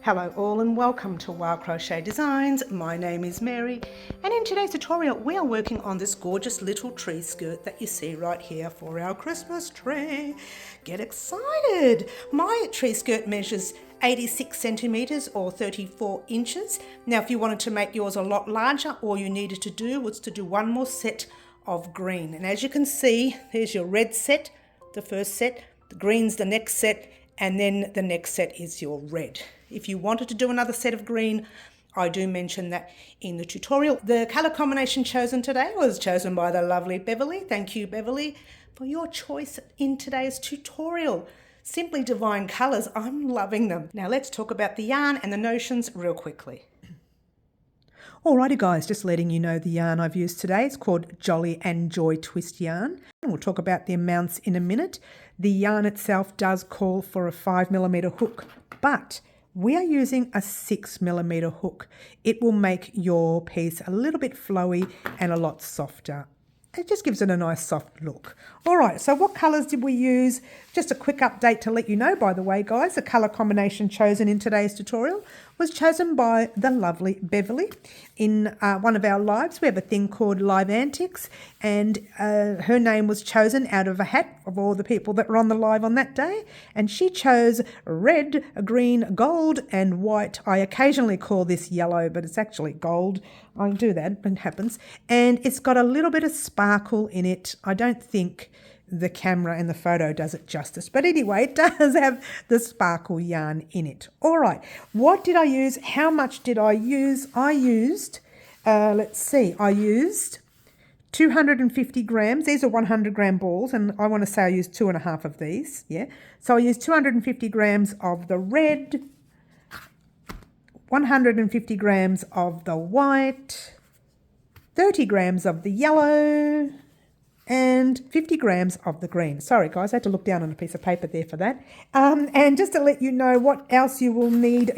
Hello all and welcome to Crochet Designs. My name is Mary and in today's tutorial we are working on this gorgeous little tree skirt that you see right here for our Christmas tree. Get excited! My tree skirt measures 86 centimeters or 34 inches. Now if you wanted to make yours a lot larger, all you needed to do was to do one more set of green. And as you can see, there's your red set, the first set, the green's the next set, and then the next set is your red. If you wanted to do another set of green, I do mention that in the tutorial. The colour combination chosen today was chosen by the lovely Beverley. Thank you, Beverley, for your choice in today's tutorial. Simply divine colours, I'm loving them. Now let's talk about the yarn and the notions real quickly. Alrighty guys, just letting you know the yarn I've used today is called Jolly and Joy Twist yarn. We'll talk about the amounts in a minute. The yarn itself does call for a 5mm hook, but we are using a 6mm hook. It will make your piece a little bit flowy and a lot softer. It just gives it a nice soft look. All right, so what colours did we use? Just a quick update to let you know, by the way, guys, the colour combination chosen in today's tutorial was chosen by the lovely Beverley. In one of our lives, we have a thing called Live Antics, and her name was chosen out of a hat of all the people that were on the live on that day, and she chose red, green, gold, and white. I occasionally call this yellow, but it's actually gold. I do that, it happens. And it's got a little bit of sparkle in it. I don't think the camera and the photo does it justice, but anyway, it does have the sparkle yarn in it. All right, what did I use? How much did I use? I used, I used 250 grams. These are 100 gram balls, and I want to say I used 2.5 of these. Yeah, so I used 250 grams of the red, 150 grams of the white, 30 grams of the yellow, and 50 grams of the green. Sorry guys, I had to look down on a piece of paper there for that. And just to let you know what else you will need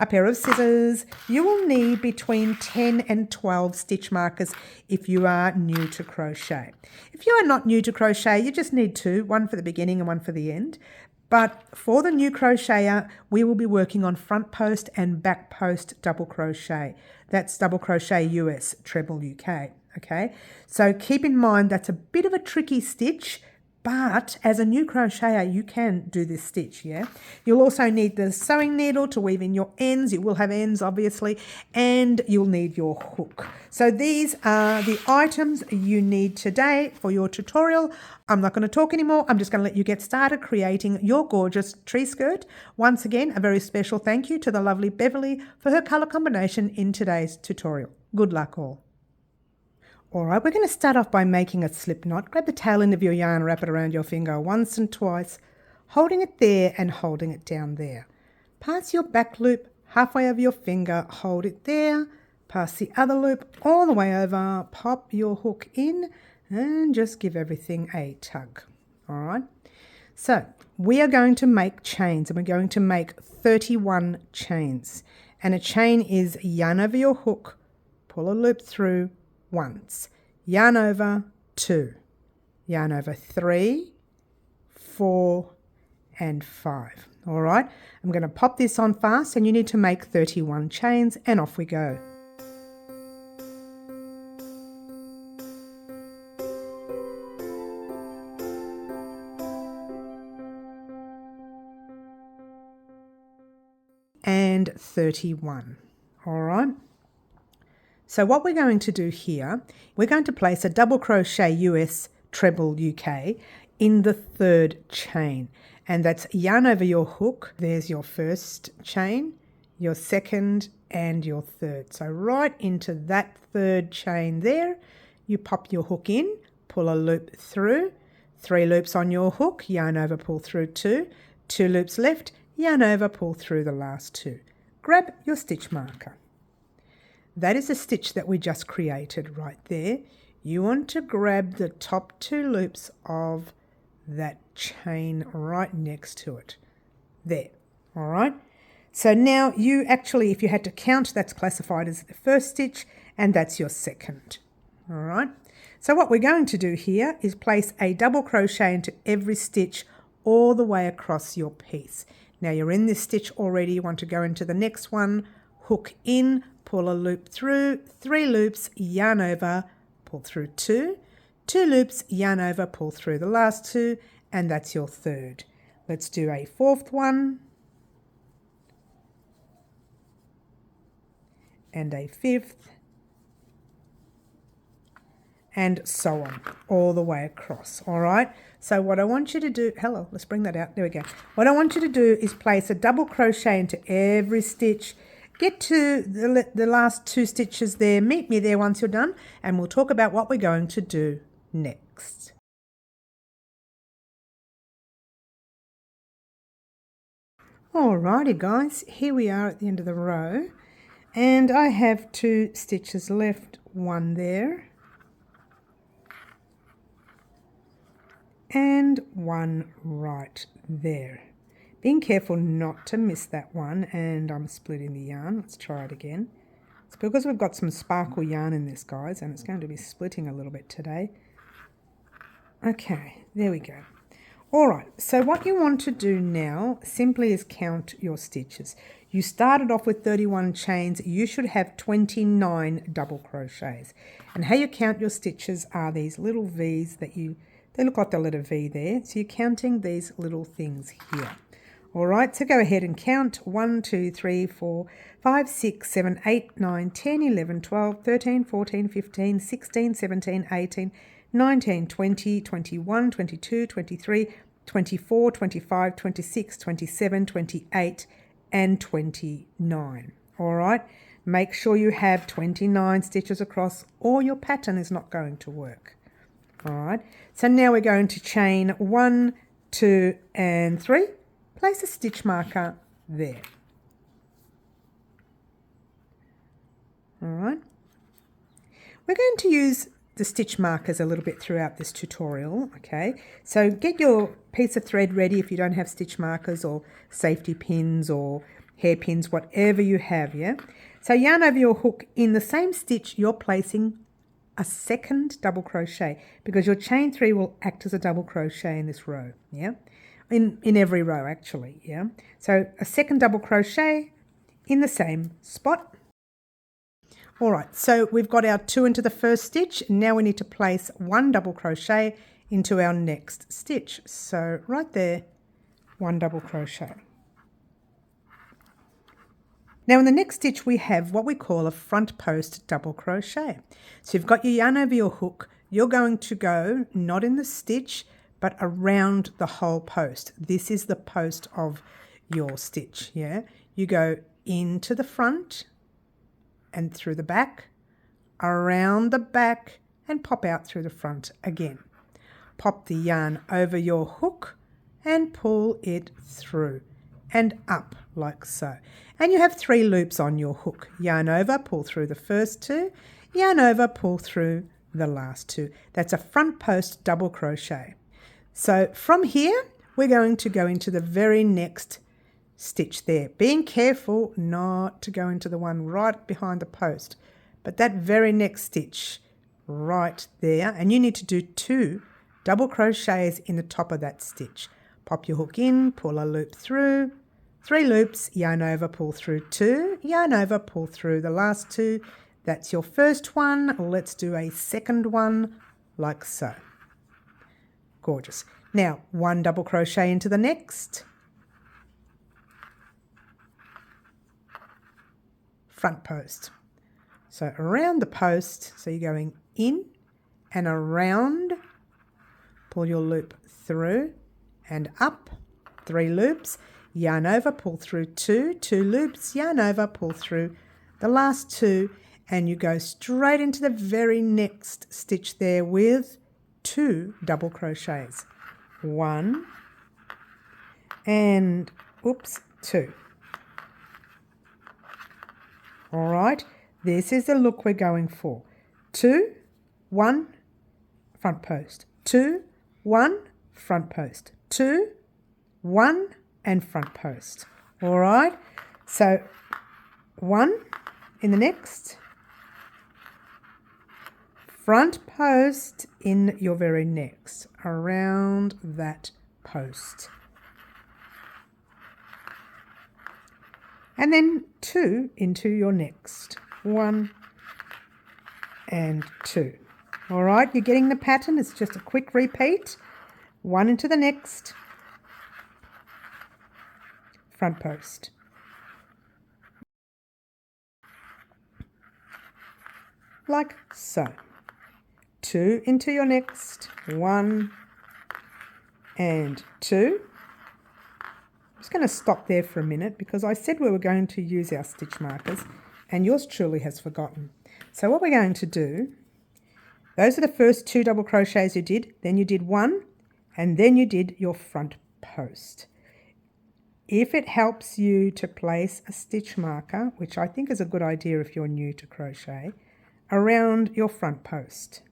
a pair of scissors. You will need between 10 and 12 stitch markers if you are new to crochet. If you are not new to crochet, you just need two, one for the beginning and one for the end. But for the new crocheter, we will be working on front post and back post double crochet. That's double crochet US, treble UK. Okay, so keep in mind that's a bit of a tricky stitch, but as a new crocheter, you can do this stitch, yeah? You'll also need the sewing needle to weave in your ends. You will have ends, obviously, and you'll need your hook. So these are the items you need today for your tutorial. I'm not going to talk anymore. I'm just going to let you get started creating your gorgeous tree skirt. Once again, a very special thank you to the lovely Beverley for her colour combination in today's tutorial. Good luck all. Alright, we're going to start off by making a slip knot. Grab the tail end of your yarn, wrap it around your finger once and twice, holding it there and holding it down there. Pass your back loop halfway over your finger, hold it there, pass the other loop all the way over, pop your hook in and just give everything a tug. Alright, so we are going to make chains and we're going to make 31 chains. And a chain is yarn over your hook, pull a loop through, once, yarn over 2, yarn over 3, 4 and 5. All right, I'm going to pop this on fast and you need to make 31 chains and off we go. And 31. All right. So what we're going to do here, we're going to place a double crochet US treble UK in the third chain. And that's yarn over your hook. There's your first chain, your second and your third. So right into that third chain there, you pop your hook in, pull a loop through, 3 loops on your hook, yarn over, pull through 2, 2 loops left, yarn over, pull through the last 2. Grab your stitch marker. That is a stitch that we just created right there. You want to grab the top 2 loops of that chain right next to it. There, all right? So now you actually, if you had to count, that's classified as the first stitch and that's your second, all right? So what we're going to do here is place a double crochet into every stitch all the way across your piece. Now you're in this stitch already, you want to go into the next one, hook in, pull a loop through, 3 loops, yarn over, pull through 2, 2 loops, yarn over, pull through the last 2, and that's your third. Let's do a 4th one, and a 5th, and so on, all the way across, all right? So what I want you to do, hello, let's bring that out, there we go. What I want you to do is place a double crochet into every stitch. Get to the last 2 stitches there, meet me there once you're done, and we'll talk about what we're going to do next. Alrighty guys, here we are at the end of the row, and I have 2 stitches left, one there, and one right there. Being careful not to miss that one, and I'm splitting the yarn. Let's try it again. It's because we've got some sparkle yarn in this, guys, and it's going to be splitting a little bit today. Okay, there we go. All right, so what you want to do now simply is count your stitches. You started off with 31 chains. You should have 29 double crochets. And how you count your stitches are these little V's that they look like the letter V there. So you're counting these little things here. All right, so go ahead and count 1, 2, 3, 4, 5, 6, 7, 8, 9, 10, 11, 12, 13, 14, 15, 16, 17, 18, 19, 20, 21, 22, 23, 24, 25, 26, 27, 28, and 29. All right, make sure you have 29 stitches across or your pattern is not going to work. All right, so now we're going to chain 1, 2, and 3. Place a stitch marker there. All right, we're going to use the stitch markers a little bit throughout this tutorial, okay? So get your piece of thread ready if you don't have stitch markers or safety pins or hairpins, whatever you have, yeah? So yarn over your hook. In the same stitch, you're placing a second double crochet because your chain 3 will act as a double crochet in this row, yeah? In every row, actually, yeah? So a second double crochet in the same spot. All right, so we've got our 2 into the first stitch. Now we need to place 1 double crochet into our next stitch. So right there, 1 double crochet. Now in the next stitch we have what we call a front post double crochet. So you've got your yarn over your hook. You're going to go not in the stitch but around the whole post. This is the post of your stitch, yeah? You go into the front and through the back, around the back, and pop out through the front again. Pop the yarn over your hook and pull it through and up like so. And you have 3 loops on your hook. Yarn over, pull through the first 2, yarn over, pull through the last 2. That's a front post double crochet. So from here, we're going to go into the very next stitch there, being careful not to go into the one right behind the post, but that very next stitch right there, and you need to do 2 double crochets in the top of that stitch. Pop your hook in, pull a loop through, 3 loops, yarn over, pull through 2, yarn over, pull through the last 2. That's your first one. Let's do a second one like so. Gorgeous. Now 1 double crochet into the next, front post. So around the post, so you're going in and around, pull your loop through and up, 3 loops, yarn over, pull through 2, 2 loops, yarn over, pull through the last 2, and you go straight into the very next stitch there with 2 double crochets. 1 and, 2. All right, this is the look we're going for. 2, 1, front post. 2, 1, front post. 2, 1, and front post. All right, so 1 in the next, front post in your very next, around that post. and then 2 into your next. 1 and 2. All right, you're getting the pattern. It's just a quick repeat. 1 into the next, front post. Like so. 2 into your next, 1 and 2. I'm just going to stop there for a minute because I said we were going to use our stitch markers and yours truly has forgotten. So what we're going to do, those are the first 2 double crochets you did, then you did 1 and then you did your front post. If it helps you to place a stitch marker, which I think is a good idea if you're new to crochet, around your front post,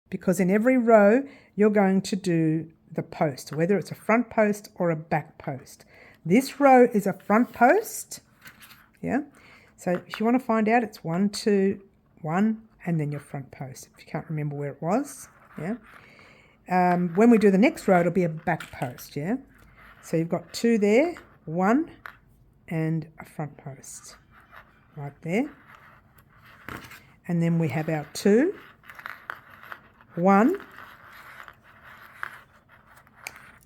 because in every row you're going to do the post, whether it's a front post or a back post. This row is a front post, yeah, so if you want to find out, it's 1, 2, 1 and then your front post if you can't remember where it was. Yeah, when we do the next row it'll be a back post. Yeah, so you've got 2 there, 1 and a front post right there. And then we have our 2, 1,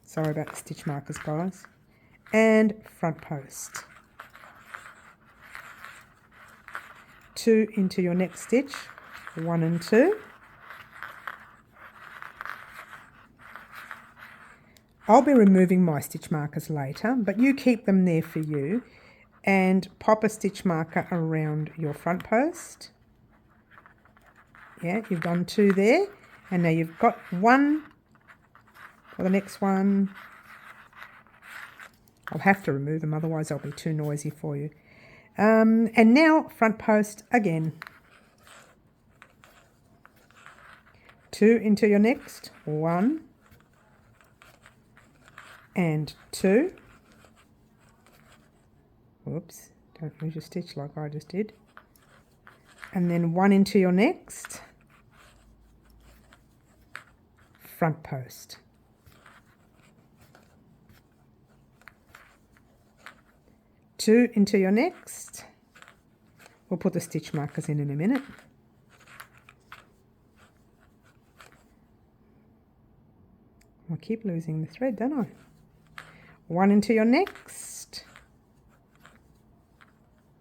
sorry about the stitch markers guys, and front post. 2 into your next stitch, 1 and 2. I'll be removing my stitch markers later, but you keep them there for you and pop a stitch marker around your front post. Yeah, you've done 2 there, and now you've got 1 for the next one. I'll have to remove them, otherwise they'll be too noisy for you. And now front post again. 2 into your next, 1 and 2. Whoops, don't lose your stitch like I just did. And then 1 into your next, front post. 2 into your next. We'll put the stitch markers in a minute. I keep losing the thread, don't I? 1 into your next,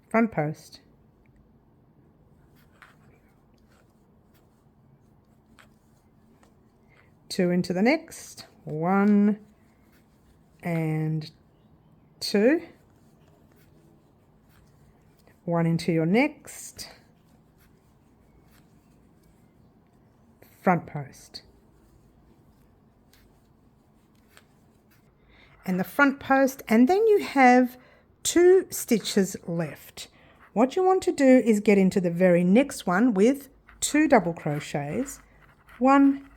front post. 2 into the next, 1 and 2. 1 into your next, front post. And the front post, and then you have 2 stitches left. What you want to do is get into the very next one with 2 double crochets, 1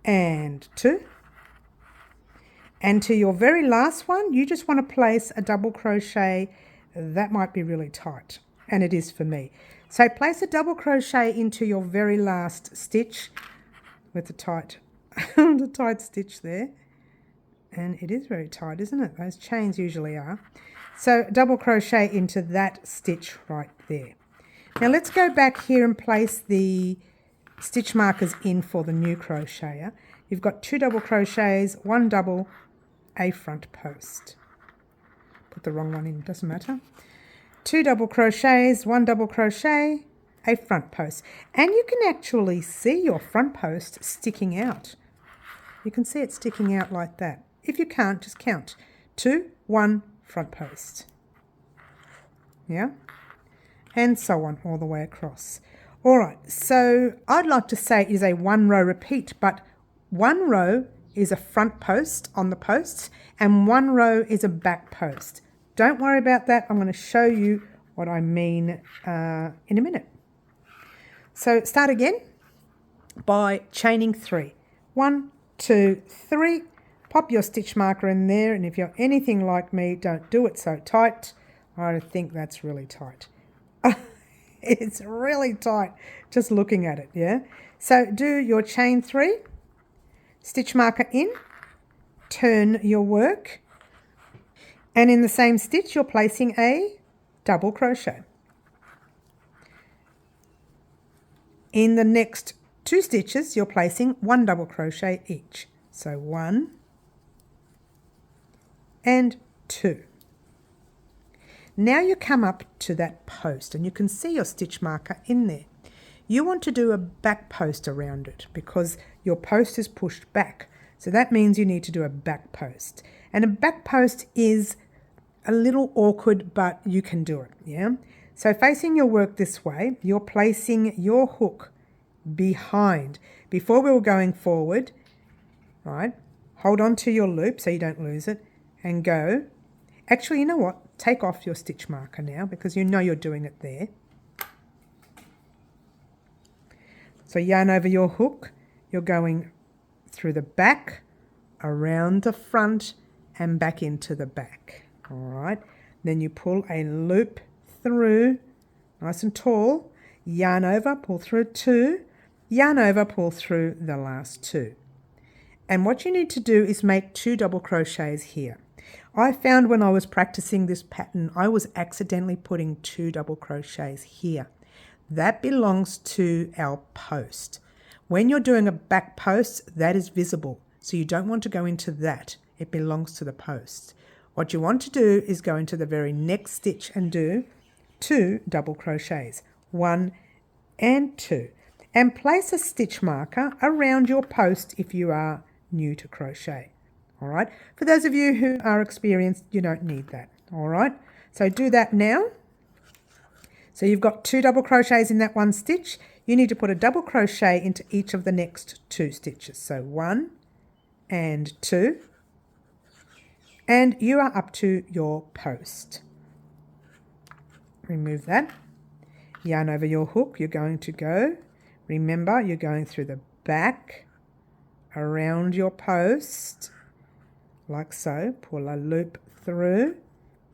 and 2, and to your very last one you just want to place a double crochet. That might be really tight, and it is for me. So place a double crochet into your very last stitch with the tight the tight stitch there, and it is very tight, isn't it? Those chains usually are. So double crochet into that stitch right there. Now let's go back here and place the stitch markers in for the new crocheter. You've got 2 double crochets, 1 double, a front post. Put the wrong one in, doesn't matter. 2 double crochets, 1 double crochet, a front post. And you can actually see your front post sticking out. You can see it sticking out like that. If you can't, just count. 2, 1, front post. Yeah? And so on all the way across. All right, so I'd like to say it is a 1 row repeat, but 1 row is a front post on the posts and 1 row is a back post. Don't worry about that. I'm going to show you what I mean in a minute. So start again by chaining 3. 1, 2, 3. Pop your stitch marker in there, and if you're anything like me, don't do it so tight. I think that's really tight. It's really tight just looking at it, yeah? So do your chain 3, stitch marker in, turn your work, and in the same stitch you're placing a double crochet. In the next 2 stitches, you're placing 1 double crochet each. So 1 and 2. Now you come up to that post and you can see your stitch marker in there. You want to do a back post around it because your post is pushed back. So that means you need to do a back post. And a back post is a little awkward, but you can do it, yeah? So facing your work this way, you're placing your hook behind. Before we were going forward, right, hold on to your loop so you don't lose it and go. Actually, you know what? Take off your stitch marker now because you know you're doing it there. So yarn over your hook, you're going through the back, around the front and back into the back. All right, then you pull a loop through, nice and tall, yarn over, pull through 2, yarn over, pull through the last 2. And what you need to do is make 2 double crochets here. I found when I was practicing this pattern, I was accidentally putting 2 double crochets here. That belongs to our post. When you're doing a back post, that is visible. So you don't want to go into that. It belongs to the post. What you want to do is go into the very next stitch and do 2 double crochets, 1 and 2. And place a stitch marker around your post if you are new to crochet. All right. For those of you who are experienced, you don't need that. All right. So do that now. So you've got 2 double crochets in that one stitch. You need to put a double crochet into each of the next 2 stitches. So 1 and 2. And you are up to your post. Remove that. Yarn over your hook. You're going to go. Remember, you're going through the back, around your post, like so. Pull a loop through,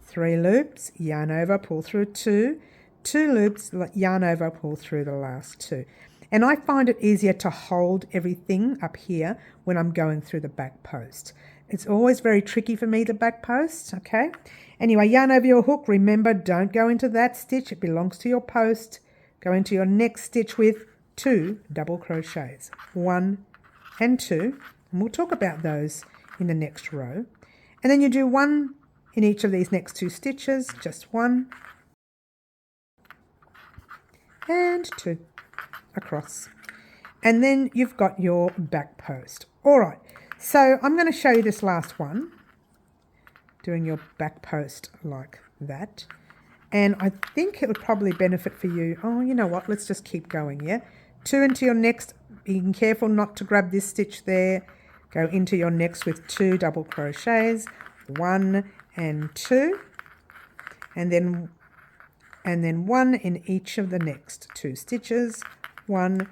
3 loops, yarn over, pull through 2, 2 loops, yarn over, pull through the last 2. And I find it easier to hold everything up here when I'm going through the back post. It's always very tricky for me, the back post, okay? Anyway, yarn over your hook. Remember, don't go into that stitch. It belongs to your post. Go into your next stitch with 2 double crochets, 1 and 2. And we'll talk about those in the next row. And then you do 1 in each of these next 2 stitches, just 1 and 2 across. And then you've got your back post. All right. So I'm going to show you this last one, doing your back post like that. And I think it would probably benefit for you. Oh, you know what? Let's just keep going, yeah? 2 into your next. Being careful not to grab this stitch there. Go into your next with 2 double crochets, 1 and 2. And then 1 in each of the next 2 stitches, 1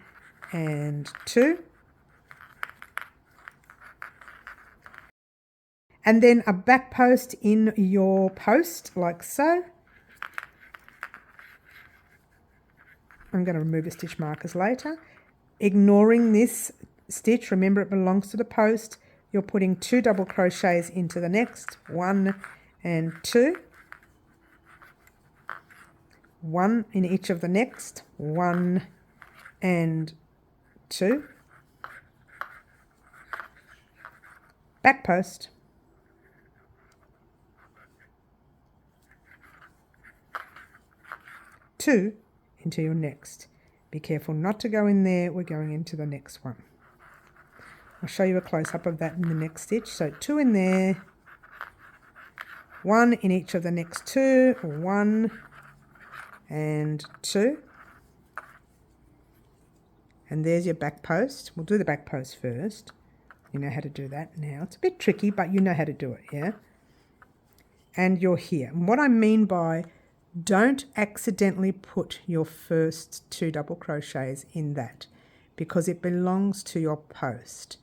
and 2. And then a back post in your post, like so. I'm going to remove the stitch markers later. Ignoring this stitch, remember it belongs to the post. You're putting 2 double crochets into the next, 1 and 2. 1 in each of the next, 1 and 2. Back post. 2 into your next. Be careful not to go in there. We're going into the next one. I'll show you a close-up of that in the next stitch. So 2 in there, 1 in each of the next 2, 1 and 2. And there's your back post. We'll do the back post first. You know how to do that now. It's a bit tricky, but you know how to do it, yeah? And you're here. And what I mean by don't accidentally put your first 2 double crochets in that because it belongs to your post.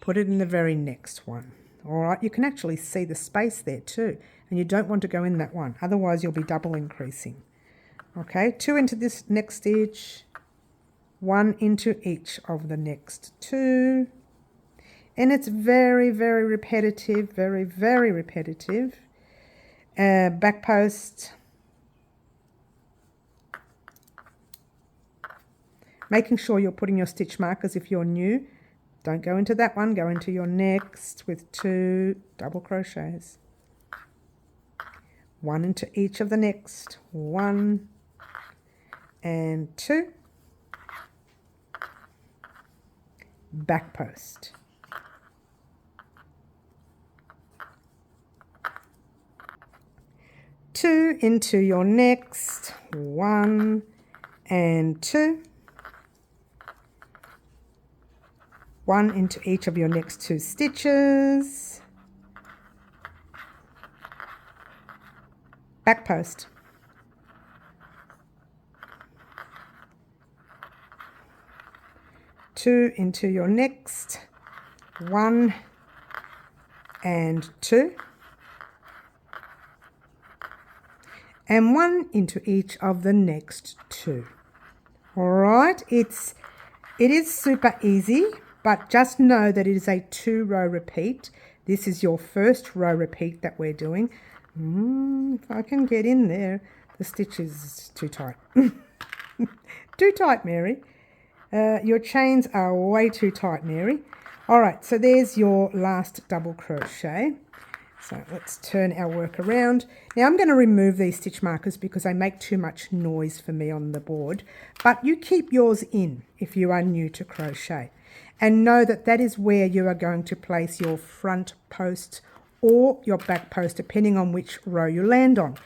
Put it in the very next one. All right, you can actually see the space there too, and you don't want to go in that one. Otherwise, you'll be double increasing. Okay, 2 into this next stitch, 1 into each of the next 2. And it's very, very repetitive, very, very repetitive. Back post. making sure you're putting your stitch markers. If you're new, don't go into that one, go into your next with 2 double crochets. 1 into each of the next, 1 and 2, back post. 2 into your next, 1 and 2, 1 into each of your next 2 stitches, back post. 2 into your next, 1 and 2, and 1 into each of the next 2. All right, it is super easy, but just know that it is a 2-row repeat. This is your first row repeat that we're doing. If I can get in there, the stitch is too tight. Too tight, Mary. Your chains are way too tight, Mary. All right, so there's your last double crochet. So let's turn our work around. Now I'm going to remove these stitch markers because they make too much noise for me on the board. But you keep yours in if you are new to crochet. And know that that is where you are going to place your front post or your back post, depending on which row you land on.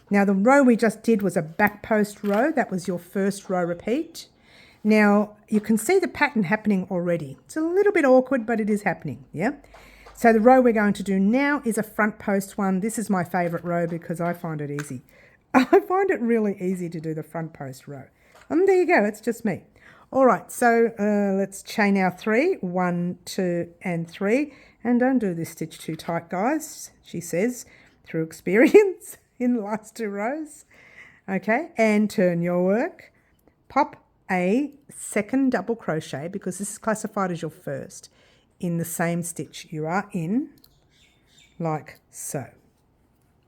Now the row we just did was a back post row. That was your first row repeat. Now you can see the pattern happening already. It's a little bit awkward, but it is happening, yeah? So the row we're going to do now is a front post one. This is my favourite row because I find it easy. I find it really easy to do the front post row. And there you go, it's just me. All right, so let's chain our 3, 1, 2, and 3. And don't do this stitch too tight, guys, she says, through experience in the last 2 rows. Okay, and turn your work. Pop a second double crochet because this is classified as your first in the same stitch you are in, like so.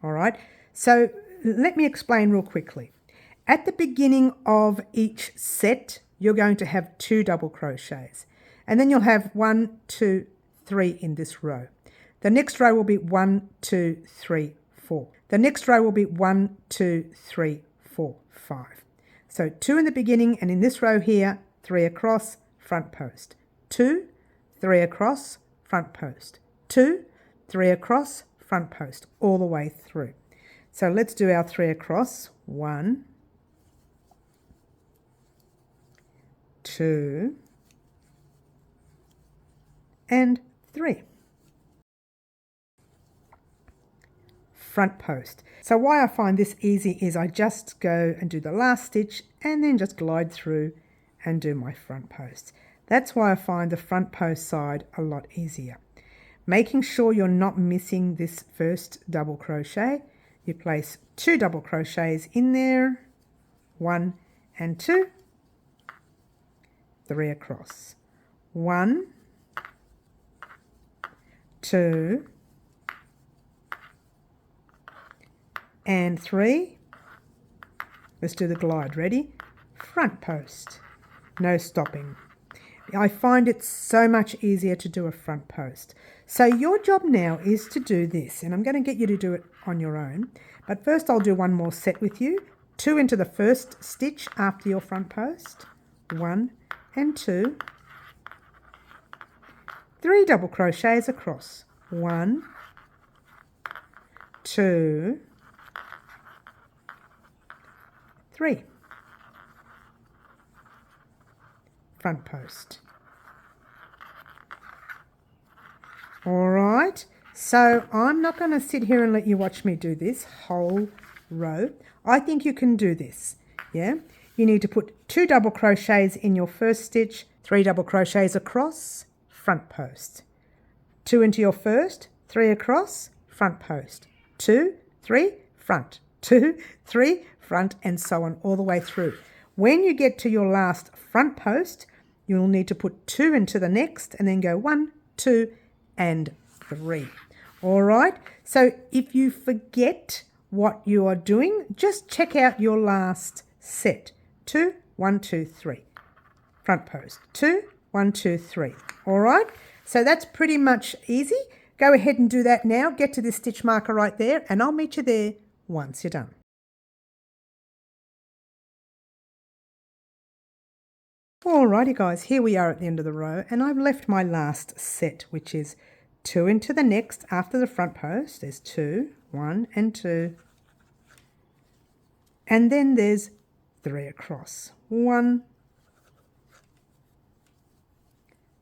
All right, so let me explain real quickly. At the beginning of each set, you're going to have 2 double crochets, and then you'll have 1, 2, 3 in this row. The next row will be 1, 2, 3, 4. The next row will be 1, 2, 3, 4, 5. So 2 in the beginning, and in this row here, 3 across, front post. 2, 3 across, front post. 2, 3 across, front post, all the way through. So let's do our 3 across. 1, 2, and 3. Front post. So why I find this easy is I just go and do the last stitch and then just glide through and do my front post. That's why I find the front post side a lot easier. Making sure you're not missing this first double crochet. You place 2 double crochets in there, 1 and 2, 3 across. 1, 2, and 3. Let's do the glide. Ready? Front post. No stopping. I find it so much easier to do a front post. So your job now is to do this, and I'm going to get you to do it on your own. But first I'll do one more set with you. 2 into the first stitch after your front post. 1 and 2. 3 double crochets across. 1, 2, 3. Front post. All right, so I'm not going to sit here and let you watch me do this whole row. I think you can do this, yeah? You need to put 2 double crochets in your first stitch, 3 double crochets across, front post. 2 into your first, 3 across, front post. 2, 3, front. 2, 3, front, and so on all the way through. When you get to your last front post, you'll need to put 2 into the next and then go 1, 2, and 3. All right, so if you forget what you are doing, just check out your last set. 2, 1, 2, 3. front post. 2, 1, 2, 3. All right, so that's pretty much easy. Go ahead and do that now. Get to this stitch marker right there, and I'll meet you there once you're done. Alrighty guys, here we are at the end of the row, and I've left my last set, which is 2 into the next after the front post. There's 2, 1 and 2, and then there's 3 across. 1,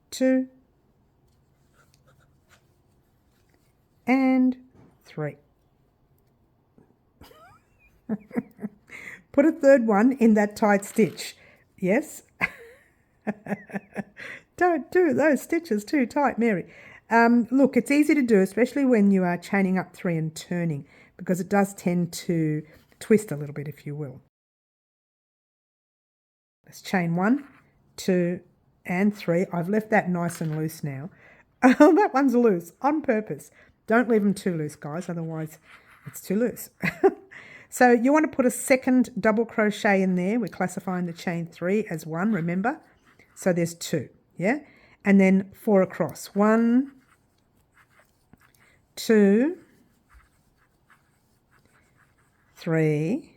2, and 3. Put a third one in that tight stitch. Yes. Don't do those stitches too tight, Mary. Look, it's easy to do, especially when you are chaining up 3 and turning, because it does tend to twist a little bit, if you will. Let's chain 1, 2, and 3. I've left that nice and loose now. That one's loose on purpose. Don't leave them too loose, guys, otherwise it's too loose. So you want to put a second double crochet in there. We're classifying the chain 3 as 1, remember? So there's 2, yeah? And then 4 across. 1, 2, 3,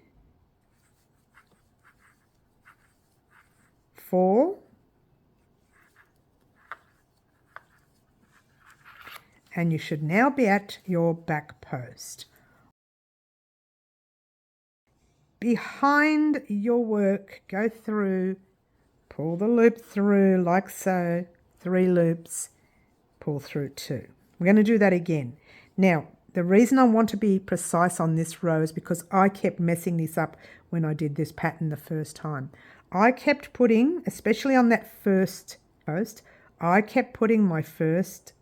4, and you should now be at your back post. Behind your work, go through, pull the loop through like so, 3 loops, pull through 2. We're going to do that again. Now, the reason I want to be precise on this row is because I kept messing this up when I did this pattern the first time. I kept putting, especially on that first post, I kept putting my first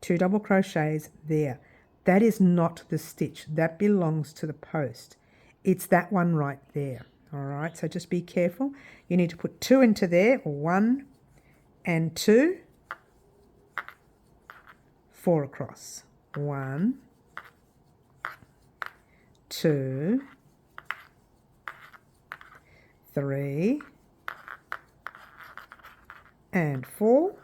2 double crochets there. That is not the stitch. That belongs to the post. It's that one right there. All right, so just be careful. You need to put 2 into there, 1 and 2, 4 across. 1, 2, 3, and 4.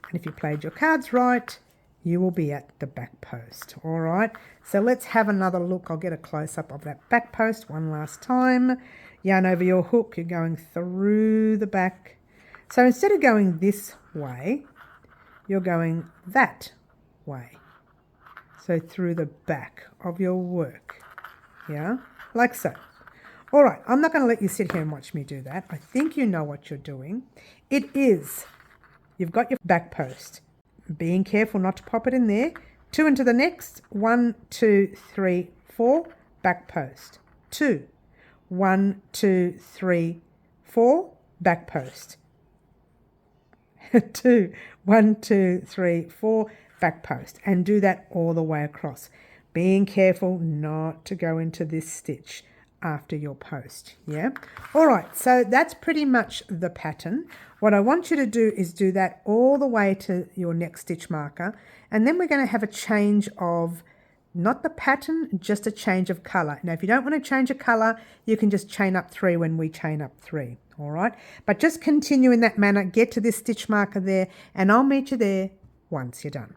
And if you played your cards right, you will be at the back post. All right, so let's have another look. I'll get a close-up of that back post one last time. Yarn over your hook, you're going through the back. So instead of going this way, you're going that way. So through the back of your work, yeah, like so. All right, I'm not going to let you sit here and watch me do that. I think you know what you're doing. It is, you've got your back post. Being careful not to pop it in there. 2 into the next. 1, 2, 3, 4. Back post. 2. 1, 2, 3, 4. Back post. 2. 1, 2, 3, 4. Back post. And do that all the way across. Being careful not to go into this stitch after your post. Yeah. All right. So that's pretty much the pattern. What I want you to do is do that all the way to your next stitch marker. And then we're going to have a change of, not the pattern, just a change of color. Now, if you don't want to change a color, you can just chain up 3 when we chain up 3. All right. But just continue in that manner. Get to this stitch marker there, and I'll meet you there once you're done.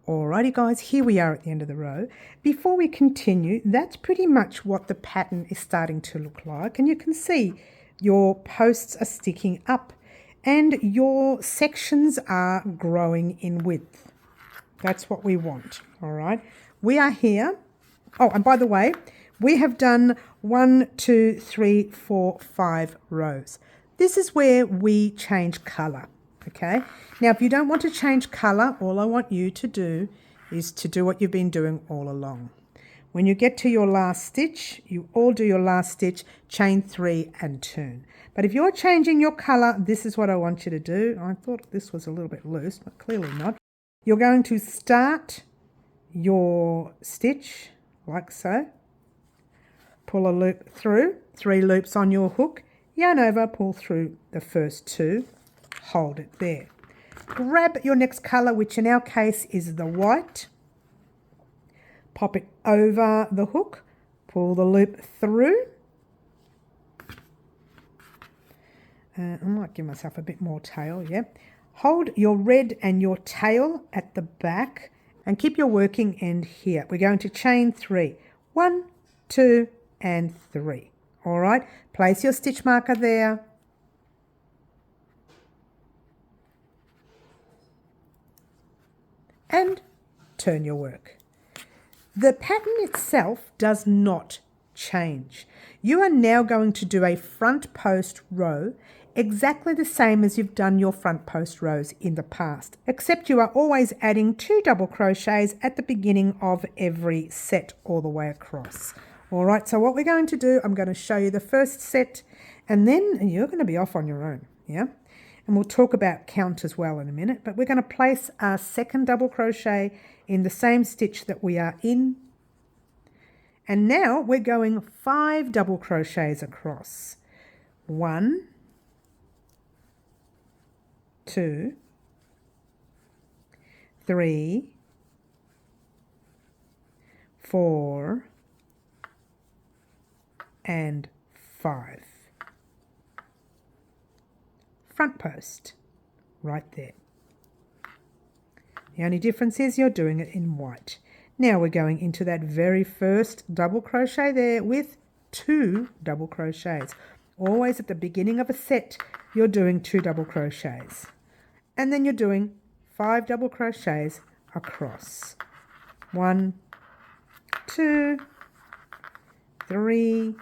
Alrighty guys, here we are at the end of the row. Before we continue, that's pretty much what the pattern is starting to look like. And you can see your posts are sticking up and your sections are growing in width. That's what we want, all right? We are here. Oh, and by the way, we have done 1, 2, 3, 4, 5 rows. This is where we change color. Okay, now if you don't want to change color, all I want you to do is to do what you've been doing all along. When you get to your last stitch, you all do your last stitch, chain 3 and turn. But if you're changing your color, this is what I want you to do. I thought this was a little bit loose, but clearly not. You're going to start your stitch like so. Pull a loop through, 3 loops on your hook, yarn over, pull through the first 2. Hold it there. Grab your next color, which in our case is the white. Pop it over the hook, pull the loop through. I might give myself a bit more tail, yeah. Hold your red and your tail at the back and keep your working end here. We're going to chain 3. 1, 2, and 3. All right, place your stitch marker there. And turn your work. The pattern itself does not change. You are now going to do a front post row exactly the same as you've done your front post rows in the past, except you are always adding 2 double crochets at the beginning of every set all the way across. All right, so what we're going to do, I'm going to show you the first set and then you're going to be off on your own, yeah? And we'll talk about count as well in a minute, but we're going to place our second double crochet in the same stitch that we are in. And now we're going 5 double crochets across. 1, 2, 3, 4, and 5. Front post, right there. The only difference is you're doing it in white. Now we're going into that very first double crochet there with 2 double crochets. Always at the beginning of a set, you're doing 2 double crochets. And then you're doing 5 double crochets across. 1, 2, 3,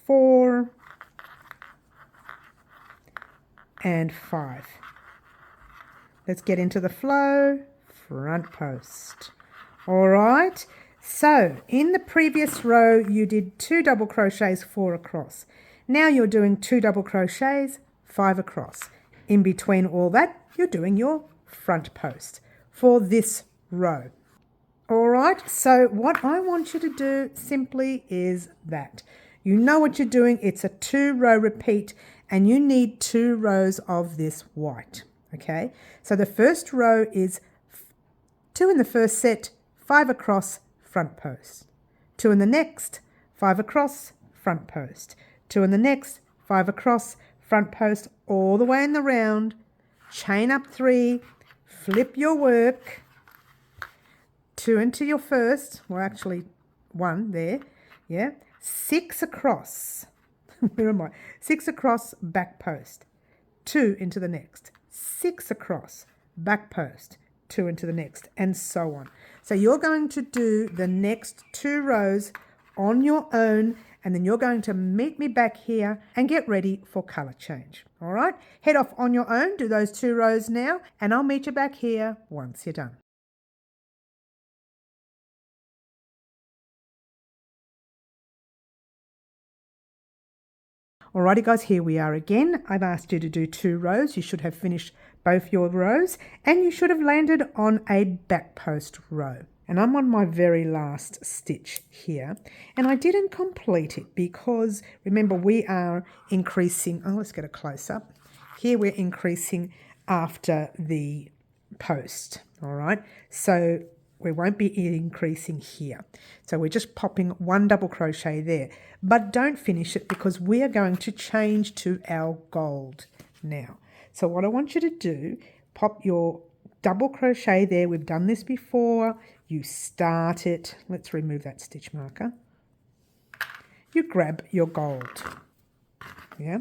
4, and 5. Let's get into the flow. Front post. All right, so in the previous row you did 2 double crochets, 4 across. Now you're doing 2 double crochets, 5 across. In between all that, you're doing your front post for this row. All right, so what I want you to do simply is that. You know what you're doing. It's a 2-row repeat and you need 2 rows of this white. Okay, so the first row is 2 in the first set, 5 across, front post. 2 in the next, 5 across, front post. 2 in the next, 5 across, front post, all the way in the round. Chain up 3, flip your work, 2 into your first, well actually 1 there, yeah. 6 across, where am I? 6 across, back post. 2 into the next. 6 across, back post. 2 into the next, and so on. So you're going to do the next 2 rows on your own, and then you're going to meet me back here and get ready for colour change. All right, head off on your own, do those 2 rows now, and I'll meet you back here once you're done. Alrighty guys, here we are again. I've asked you to do 2 rows. You should have finished both your rows and you should have landed on a back post row. And I'm on my very last stitch here and I didn't complete it because remember we are increasing, let's get a close up. Here we're increasing after the post, all right? So we won't be increasing here. So we're just popping 1 double crochet there, but don't finish it because we are going to change to our gold now. So what I want you to do, pop your double crochet there. We've done this before. You start it. Let's remove that stitch marker. You grab your gold, yeah,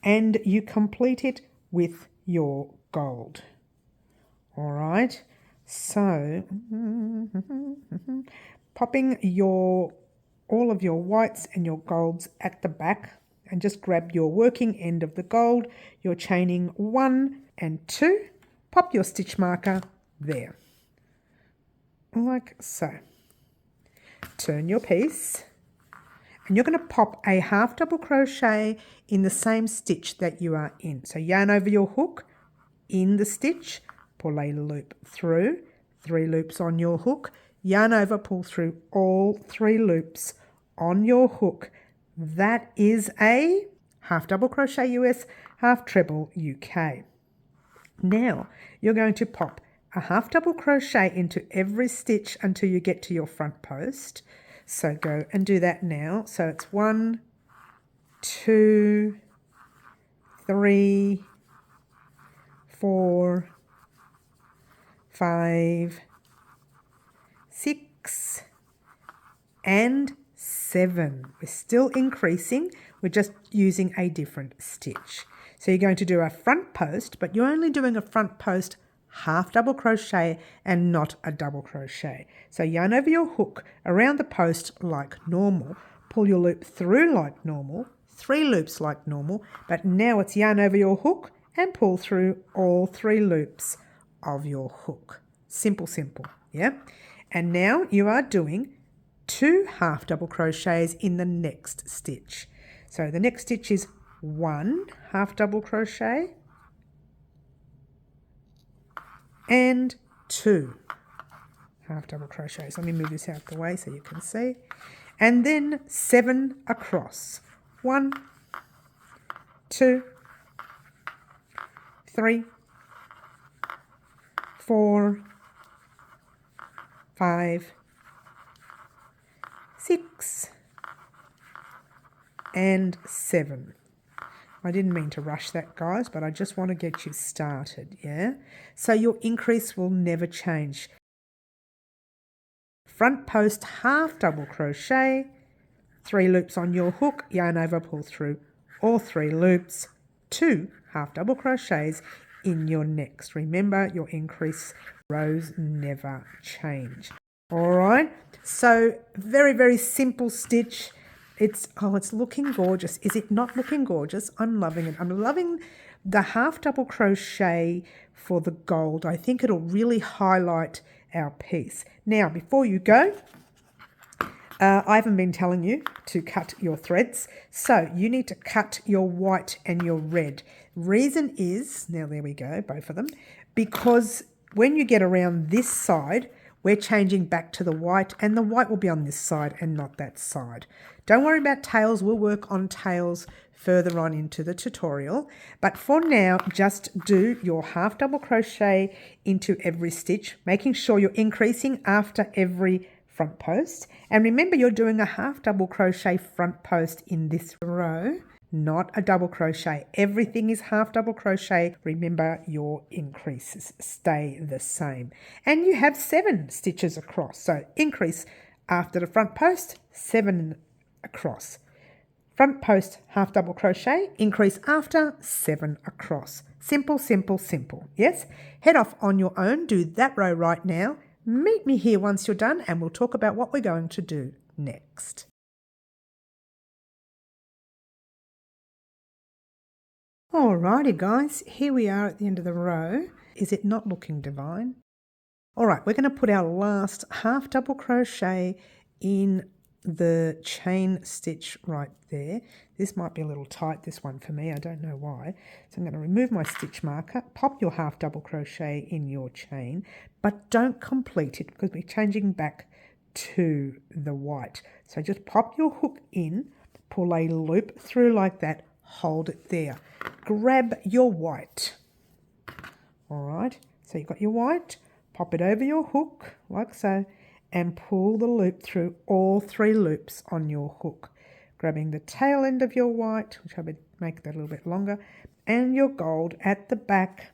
and you complete it with your gold. All right. So, popping all of your whites and your golds at the back and just grab your working end of the gold. You're chaining 1 and 2. Pop your stitch marker there, like so. Turn your piece and you're going to pop a half double crochet in the same stitch that you are in. So yarn over your hook in the stitch, pull a loop through, 3 loops on your hook, yarn over, pull through all 3 loops on your hook. That is a half double crochet US, half treble UK. Now you're going to pop a half double crochet into every stitch until you get to your front post. So go and do that now. So it's 1, 2, 3, 4, 5, 6, and 7. We're still increasing. We're just using a different stitch. So you're going to do a front post, but you're only doing a front post half double crochet and not a double crochet. So yarn over your hook around the post like normal, pull your loop through like normal, 3 loops like normal, but now it's yarn over your hook and pull through all 3 loops of your hook. Simple, simple, yeah? And now you are doing 2 half double crochets in the next stitch. So the next stitch is 1 half double crochet and 2 half double crochets. Let me move this out of the way so you can see. And then 7 across. 1, 2, 3, 4, 5, 6, and 7. I didn't mean to rush that, guys, but I just want to get you started, yeah? So your increase will never change. Front post half double crochet, 3 loops on your hook, yarn over, pull through all 3 loops, 2 half double crochets in your next. Remember, your increase rows never change. All right, so very, very simple stitch. It's looking gorgeous. Is it not looking gorgeous? I'm loving it. I'm loving the half double crochet for the gold. I think it'll really highlight our piece. Now, before you go, I haven't been telling you to cut your threads. So you need to cut your white and your red. Reason is, now there we go, both of them, because when you get around this side, we're changing back to the white, and the white will be on this side and not that side. Don't worry about tails. We'll work on tails further on into the tutorial. But for now, just do your half double crochet into every stitch, making sure you're increasing after every front post. And remember, you're doing a half double crochet front post in this row, not a double crochet. Everything is half double crochet. Remember, your increases stay the same. And you have 7 stitches across. So increase after the front post, 7 across. Front post half double crochet, increase after, 7 across. Simple, simple, simple. Yes? Head off on your own. Do that row right now. Meet me here once you're done and we'll talk about what we're going to do next. Alrighty guys, here we are at the end of the row. Is it not looking divine? Alright, we're going to put our last half double crochet in the chain stitch right there. This might be a little tight, this one for me, I don't know why. So I'm going to remove my stitch marker, pop your half double crochet in your chain, but don't complete it because we're changing back to the white. So just pop your hook in, pull a loop through like that, hold it there. Grab your white. All right, so you've got your white, pop it over your hook like so, and pull the loop through all 3 loops on your hook, grabbing the tail end of your white, which I would make that a little bit longer, and your gold at the back.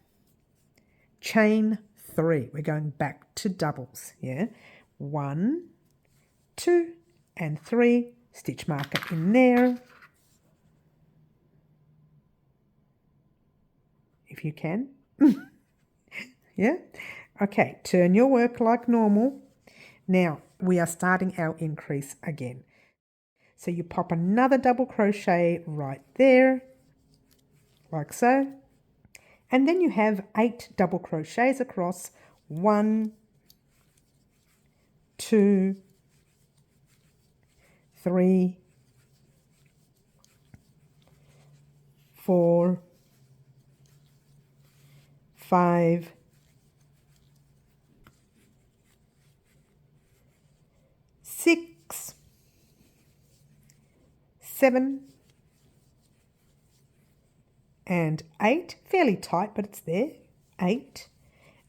Chain 3. We're going back to doubles, yeah? 1, 2, and 3. Stitch marker in there. If you can. Yeah? Okay, turn your work like normal. Now, we are starting our increase again. So you pop another double crochet right there, like so. And then you have 8 double crochets across. 1, 2, 3, 4, 5, 6, 7, and 8. Fairly tight, but it's there. 8.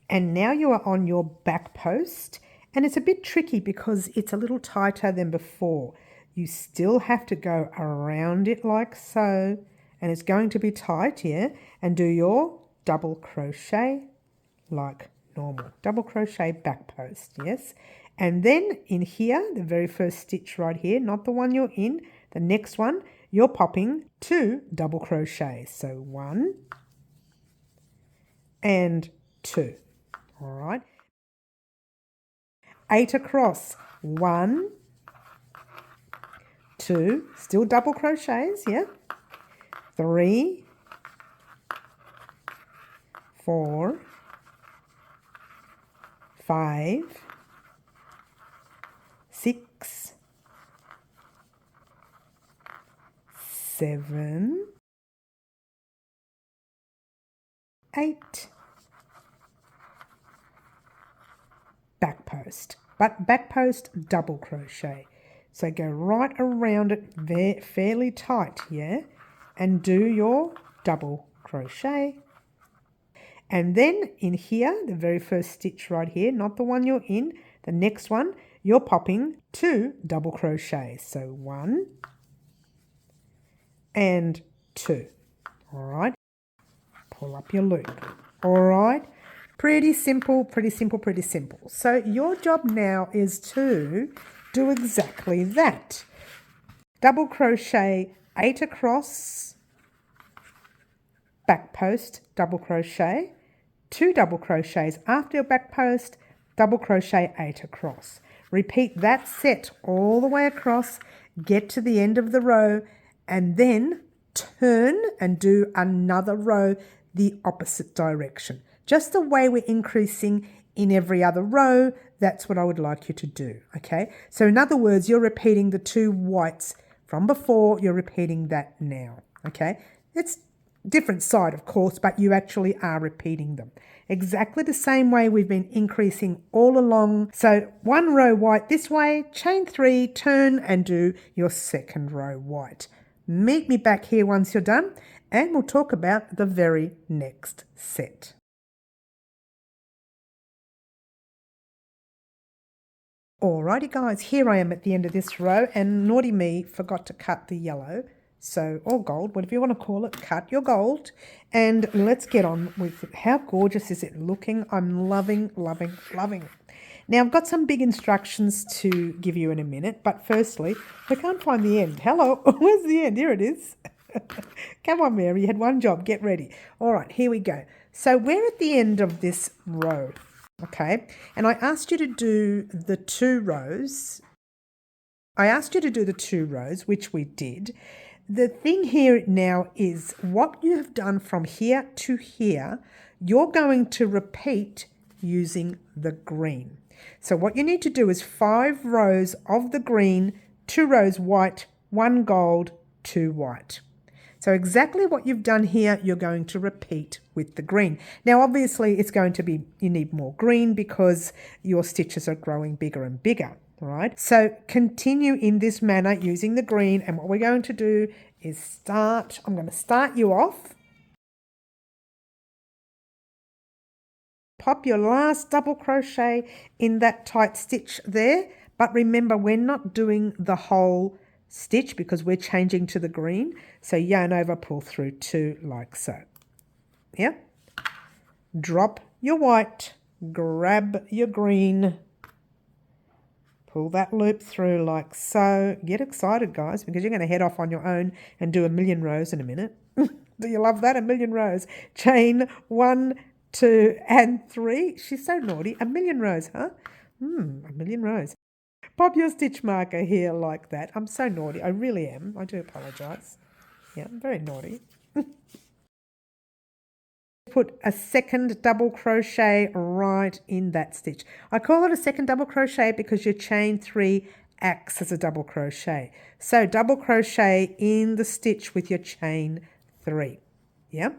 And now you are on your back post, and it's a bit tricky because it's a little tighter than before. You still have to go around it like so, and it's going to be tight, yeah? And do your double crochet like normal. Double crochet back post, yes? And then in here, the very first stitch right here, not the one you're in, the next one, you're popping 2 double crochets. So 1 and 2, all right? 8 across, 1, 2, still double crochets, yeah? 3, 4, 5, 6, 7, 8. Back post, but back post double crochet. So go right around it there fairly tight, yeah? And do your double crochet. And then in here, the very first stitch right here, not the one you're in, the next one, you're popping 2 double crochets. So 1 and 2, all right? Pull up your loop, all right? Pretty simple, pretty simple, pretty simple. So your job now is to do exactly that. Double crochet 8 across, back post, double crochet, 2 double crochets after your back post, double crochet 8 across. Repeat that set all the way across, get to the end of the row, and then turn and do another row the opposite direction. Just the way we're increasing in every other row, that's what I would like you to do, okay? So in other words, you're repeating the 2 whites from before, you're repeating that now, okay? It's different side, of course, but you actually are repeating them. Exactly the same way we've been increasing all along. So 1 row white this way, chain 3, turn and do your 2nd row white. Meet me back here once you're done, and we'll talk about the very next set. Alrighty guys, here I am at the end of this row, and naughty me forgot to cut the yellow, so, or gold, whatever you want to call it, cut your gold, and let's get on with it. How gorgeous is it looking? I'm loving, loving, loving it. Now I've got some big instructions to give you in a minute, but firstly, I can't find the end. Hello, where's the end? Here it is. Come on Mary, you had one job, get ready. Alright, here we go. So we're at the end of this row. Okay, and I asked you to do the 2 rows. Which we did. The thing here now is what you have done from here to here, you're going to repeat using the green. So what you need to do is 5 rows of the green, 2 rows white, 1 gold, 2 white. So exactly what you've done here, you're going to repeat with the green. Now, obviously, it's going to be, you need more green because your stitches are growing bigger and bigger, all right? So continue in this manner using the green, and what we're going to do is I'm going to start you off. Pop your last double crochet in that tight stitch there, but remember, we're not doing the whole stitch because we're changing to the green. So yarn over, pull through 2 like so. Yeah. Drop your white, grab your green, pull that loop through like so. Get excited, guys, because you're going to head off on your own and do 1,000,000 rows in a minute. Do you love that? 1,000,000 rows. Chain 1, 2 and 3. She's so naughty. 1,000,000 rows, huh? 1,000,000 rows. Pop your stitch marker here like that. I'm so naughty. I really am. I do apologise. Yeah, I'm very naughty. Put a 2nd double crochet right in that stitch. I call it a 2nd double crochet because your chain 3 acts as a double crochet. So double crochet in the stitch with your chain 3. Yeah.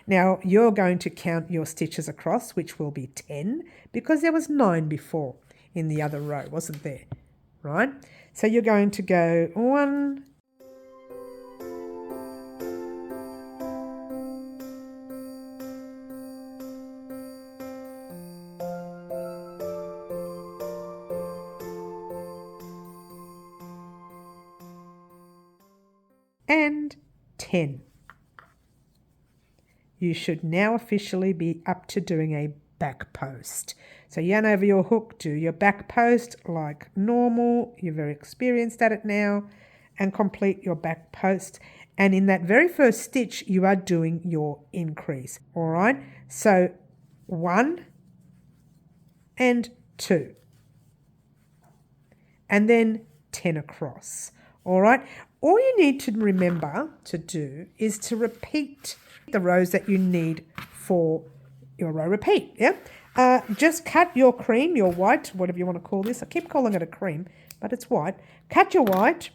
Now you're going to count your stitches across, which will be 10 because there was 9 before in the other row, wasn't there? Right? So you're going to go 1, 2, 10. You should now officially be up to doing a back post. So yarn over your hook, do your back post like normal. You're very experienced at it now, and complete your back post. And in that very first stitch, you are doing your increase. All right. So 1 and 2. And then 10 across. All right. All you need to remember to do is to repeat the rows that you need for your row repeat. Yeah. Just cut your cream, your white, whatever you want to call this. I keep calling it a cream, but it's white. Cut your white,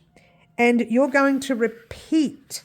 and you're going to repeat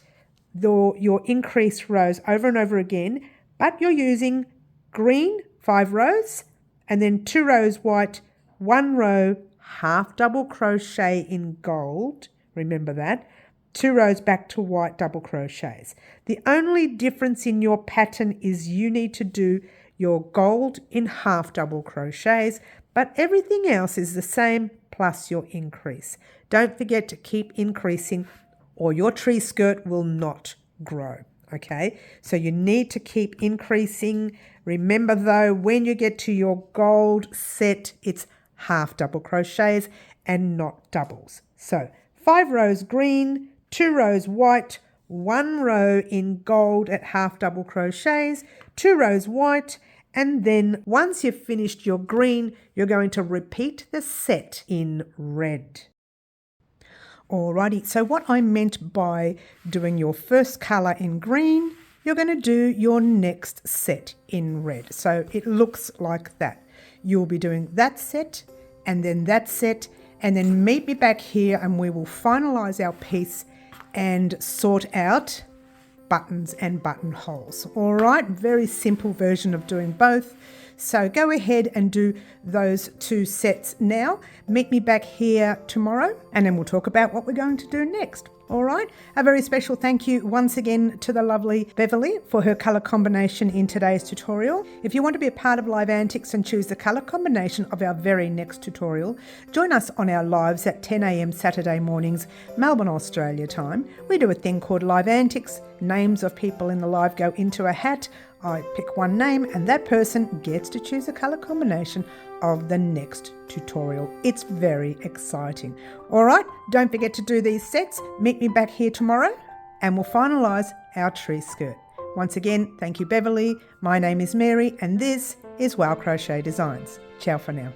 your increase rows over and over again, but you're using green 5 rows, and then 2 rows white, 1 row half double crochet in gold. Remember that. 2 rows back to white double crochets. The only difference in your pattern is you need to do your gold in half double crochets, but everything else is the same plus your increase. Don't forget to keep increasing or your tree skirt will not grow. Okay, so you need to keep increasing. Remember though, when you get to your gold set, it's half double crochets and not doubles. So 5 rows green, 2 rows white, 1 row in gold at half double crochets, 2 rows white, and then once you've finished your green, you're going to repeat the set in red. Alrighty, so what I meant by doing your first colour in green, you're going to do your next set in red. So it looks like that. You'll be doing that set and then that set, and then meet me back here and we will finalise our piece and sort out buttons and buttonholes. All right, very simple version of doing both. So go ahead and do those 2 sets now. Meet me back here tomorrow and then we'll talk about what we're going to do next. All right, a very special thank you once again to the lovely Beverley for her colour combination in today's tutorial. If you want to be a part of Live Antics and choose the colour combination of our very next tutorial, join us on our lives at 10 a.m. Saturday mornings, Melbourne, Australia time. We do a thing called Live Antics. Names of people in the live go into a hat. I pick one name and that person gets to choose a colour combination of the next tutorial. It's very exciting. All right, don't forget to do these sets. Meet me back here tomorrow and we'll finalise our tree skirt. Once again, thank you Beverley. My name is Mary and this is Wow Crochet Designs. Ciao for now.